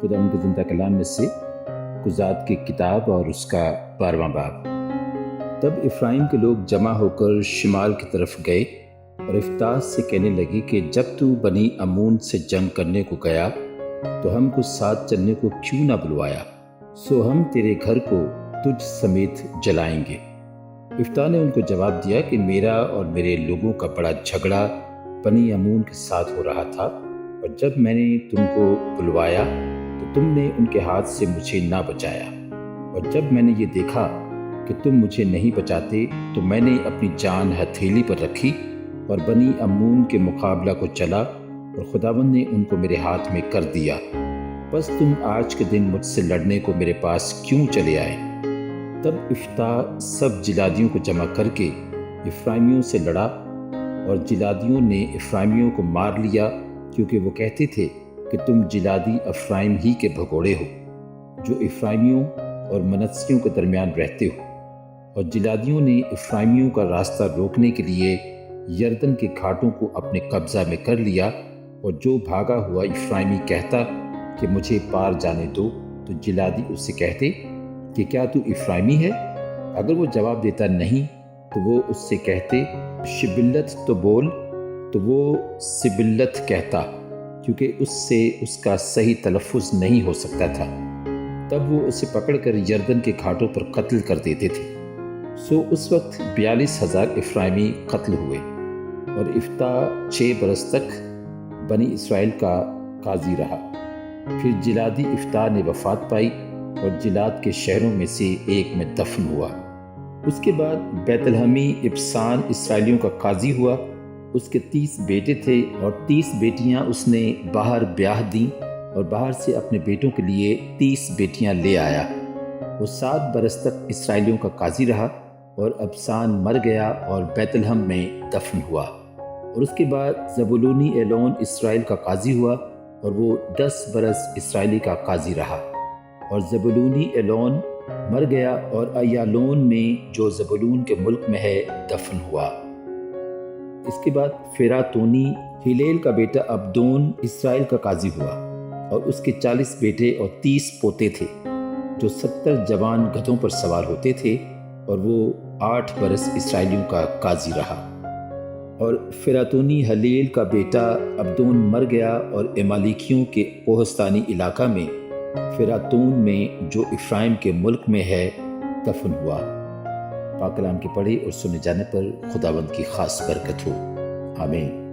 خدا ان کے زندہ کلام میں سے قضات کی کتاب اور اس کا 12واں باب۔ تب افرائیم کے لوگ جمع ہو کر شمال کی طرف گئے اور افتاح سے کہنے لگے کہ جب تو بنی امون سے جنگ کرنے کو گیا تو ہم کو ساتھ چلنے کو کیوں نہ بلوایا؟ سو ہم تیرے گھر کو تجھ سمیت جلائیں گے۔ افتاح نے ان کو جواب دیا کہ میرا اور میرے لوگوں کا بڑا جھگڑا بنی امون کے ساتھ ہو رہا تھا، اور جب میں نے تم کو بلوایا تو تم نے ان کے ہاتھ سے مجھے نہ بچایا، اور جب میں نے یہ دیکھا کہ تم مجھے نہیں بچاتے تو میں نے اپنی جان ہتھیلی پر رکھی اور بنی امون کے مقابلہ کو چلا، اور خداوند نے ان کو میرے ہاتھ میں کر دیا۔ بس تم آج کے دن مجھ سے لڑنے کو میرے پاس کیوں چلے آئے؟ تب افتاح سب جلادیوں کو جمع کر کے افرائیمیوں سے لڑا، اور جلادیوں نے افرائیمیوں کو مار لیا، کیونکہ وہ کہتے تھے کہ تم جلادی افرائیم ہی کے بھگوڑے ہو جو افرائیمیوں اور منسیوں کے درمیان رہتے ہو۔ اور جلادیوں نے افرائیمیوں کا راستہ روکنے کے لیے یردن کے گھاٹوں کو اپنے قبضہ میں کر لیا، اور جو بھاگا ہوا افرائیمی کہتا کہ مجھے پار جانے دو تو جلادی اس سے کہتے کہ کیا تو افرائیمی ہے؟ اگر وہ جواب دیتا نہیں تو وہ اس سے کہتے شبلت تو بول، تو وہ سبلت کہتا، کیونکہ اس سے اس کا صحیح تلفظ نہیں ہو سکتا تھا۔ تب وہ اسے پکڑ کر یردن کے گھاٹوں پر قتل کر دیتے تھے۔ سو اس وقت 42,000 افرائیمی قتل ہوئے، اور افتاح 6 برس تک بنی اسرائیل کا قاضی رہا۔ پھر جلادی افتاح نے وفات پائی اور جلاد کے شہروں میں سے ایک میں دفن ہوا۔ اس کے بعد بیت لحمی ابسان اسرائیلیوں کا قاضی ہوا۔ اس کے 30 بیٹے تھے، اور 30 بیٹیاں اس نے باہر بیاہ دیں، اور باہر سے اپنے بیٹوں کے لیے 30 بیٹیاں لے آیا۔ وہ 7 برس تک اسرائیلیوں کا قاضی رہا، اور ابسان مر گیا اور بیت لحم میں دفن ہوا۔ اور اس کے بعد زبولونی ایلون اسرائیل کا قاضی ہوا، اور وہ 10 برس اسرائیلی کا قاضی رہا۔ اور زبولونی ایلون مر گیا اور ایالون میں جو زبولون کے ملک میں ہے دفن ہوا۔ اس کے بعد فیراتونی ہلیل کا بیٹا عبدون اسرائیل کا قاضی ہوا، اور اس کے 40 بیٹے اور 30 پوتے تھے، جو 70 جوان گدھوں پر سوار ہوتے تھے، اور وہ 8 برس اسرائیلیوں کا قاضی رہا۔ اور فیراتونی ہلیل کا بیٹا عبدون مر گیا اور امالیکیوں کے کوہستانی علاقہ میں فیراتون میں جو افرائیم کے ملک میں ہے دفن ہوا۔ پاک کلام کے پڑھے اور سنے جانے پر خداوند کی خاص برکت ہو، آمین۔